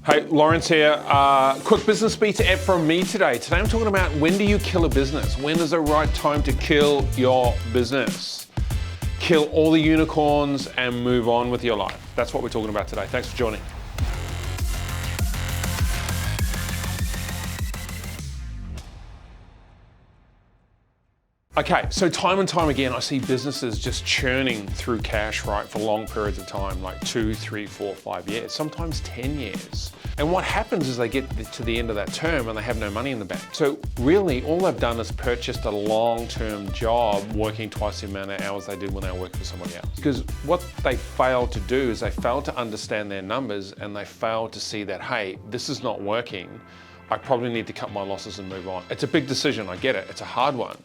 Hey, Lawrence here. Quick Business Beats app from me today. Today I'm talking about when do you kill a business? When is the right time to kill your business? Kill all the unicorns and move on with your life. That's what we're talking about today. Thanks for joining. Okay, so time and time again, I see businesses just churning through cash, right, for long periods of time, like 2, 3, 4, 5 years, sometimes 10 years. And what happens is they get to the end of that term and they have no money in the bank. So really, all they've done is purchased a long-term job working twice the amount of hours they did when they were working for somebody else. Because what they failed to do is they failed to understand their numbers and they failed to see that, hey, this is not working. I probably need to cut my losses and move on. It's a big decision, I get it. It's a hard one.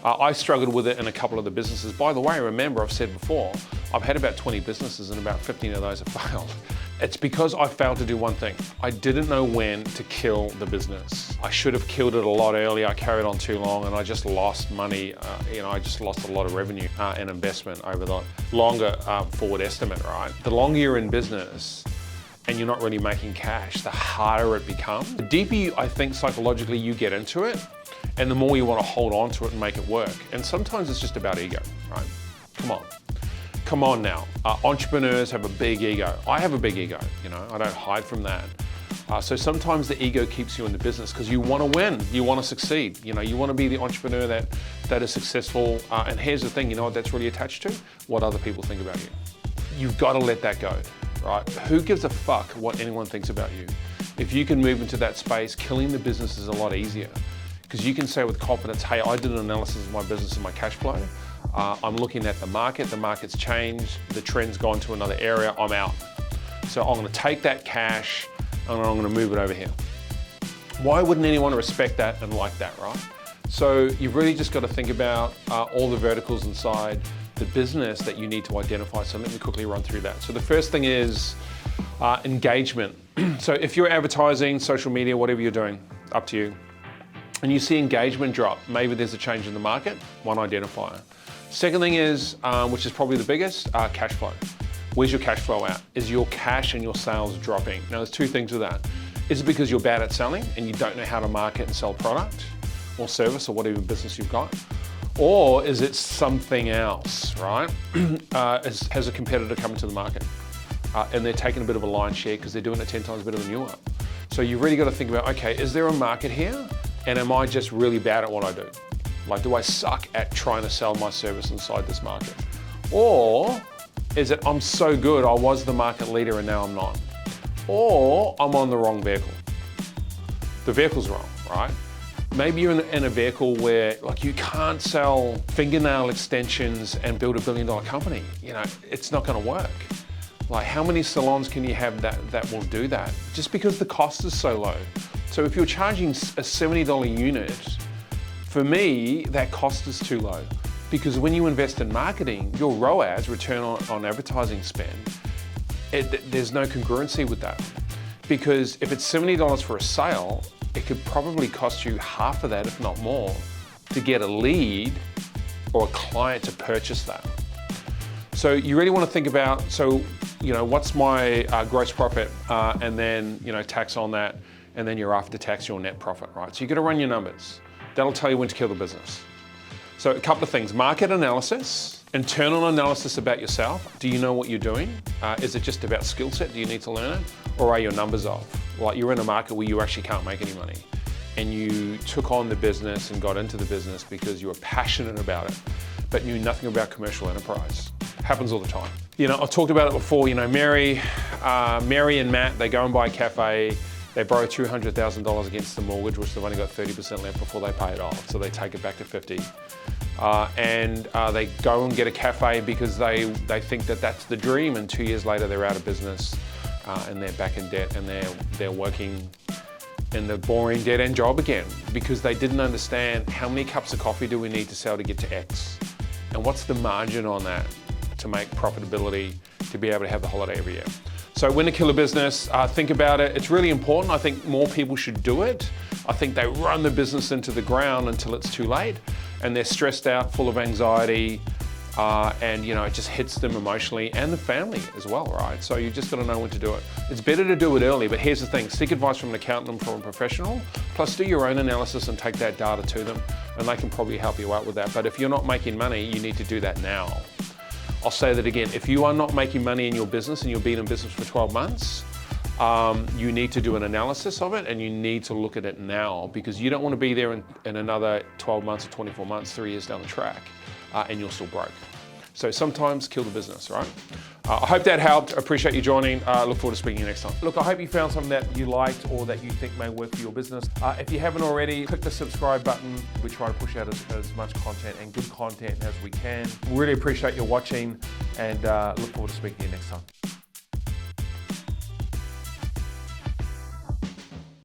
I struggled with it in a couple of the businesses. By the way, remember, I've said before, I've had about 20 businesses and about 15 of those have failed. It's because I failed to do one thing. I didn't know when to kill the business. I should have killed it a lot earlier. I carried on too long and I just lost money. I just lost a lot of revenue and investment over the longer forward estimate, right? The longer you're in business, and you're not really making cash, the harder it becomes. The deeper I think psychologically you get into it, and the more you want to hold on to it and make it work. And sometimes it's just about ego, right? Come on now. Entrepreneurs have a big ego. I have a big ego, I don't hide from that. So sometimes the ego keeps you in the business because you want to win, you want to succeed. You want to be the entrepreneur that is successful. And here's the thing, you know what that's really attached to? What other people think about you. You've got to let that go. Right? Who gives a fuck what anyone thinks about you? If you can move into that space, killing the business is a lot easier because you can say with confidence, hey, I did an analysis of my business and my cash flow. I'm looking at the market's changed, the trend's gone to another area, I'm out. So I'm gonna take that cash and I'm gonna move it over here. Why wouldn't anyone respect that and like that, right? So you've really just got to think about all the verticals inside the business that you need to identify. So let me quickly run through that. So the first thing is engagement. So if you're advertising, social media, whatever you're doing, up to you, and you see engagement drop, maybe there's a change in the market, one identifier. Second thing is, which is probably the biggest, cash flow. Where's your cash flow at? Is your cash and your sales dropping? Now there's two things with that. Is it because you're bad at selling and you don't know how to market and sell product or service or whatever business you've got? Or is it something else, right? Has a competitor come into the market and they're taking a bit of a lion's share because they're doing it 10 times better than you are. So you've really got to think about, okay, is there a market here? And am I just really bad at what I do? Like, do I suck at trying to sell my service inside this market? Or is it, I'm so good, I was the market leader and now I'm not? Or I'm on the wrong vehicle. The vehicle's wrong, right? Maybe you're in a vehicle where you can't sell fingernail extensions and build $1 billion company. It's not gonna work. How many salons can you have that will do that? Just because the cost is so low. So if you're charging a $70 unit, for me, that cost is too low. Because when you invest in marketing, your ROAS, return on advertising spend, there's no congruency with that. Because if it's $70 for a sale, it could probably cost you half of that, if not more, to get a lead or a client to purchase that. So you really want to think about, what's my gross profit and then, tax on that, and then your after tax, your net profit, right? So you got to run your numbers. That'll tell you when to kill the business. So a couple of things, market analysis, internal analysis about yourself. Do you know what you're doing? Is it just about skill set? Do you need to learn it? Or are your numbers off? You're in a market where you actually can't make any money and you took on the business and got into the business because you were passionate about it, but knew nothing about commercial enterprise. Happens all the time. I've talked about it before, Mary and Matt, they go and buy a cafe, they borrow $200,000 against the mortgage, which they've only got 30% left before they pay it off. So they take it back to 50. And they go and get a cafe because they think that that's the dream, and 2 years later they're out of business and they're back in debt and they're working in the boring dead-end job again because they didn't understand how many cups of coffee do we need to sell to get to X, and what's the margin on that to make profitability to be able to have the holiday every year. So when to kill a business, think about it. It's really important. I think more people should do it. I think they run the business into the ground until it's too late and they're stressed out, full of anxiety, and it just hits them emotionally and the family as well, right? So you just got to know when to do it. It's better to do it early, but here's the thing, seek advice from an accountant, from a professional, plus do your own analysis and take that data to them, and they can probably help you out with that. But if you're not making money, you need to do that now. I'll say that again, if you are not making money in your business and you've been in business for 12 months, you need to do an analysis of it, and you need to look at it now, because you don't want to be there in another 12 months or 24 months, 3 years down the track, and you're still broke. So sometimes kill the business, right? I hope that helped. I appreciate you joining. Look forward to speaking to you next time. Look, I hope you found something that you liked or that you think may work for your business. If you haven't already, click the subscribe button. We try to push out as much content and good content as we can. Really appreciate your watching, and look forward to speaking to you next time.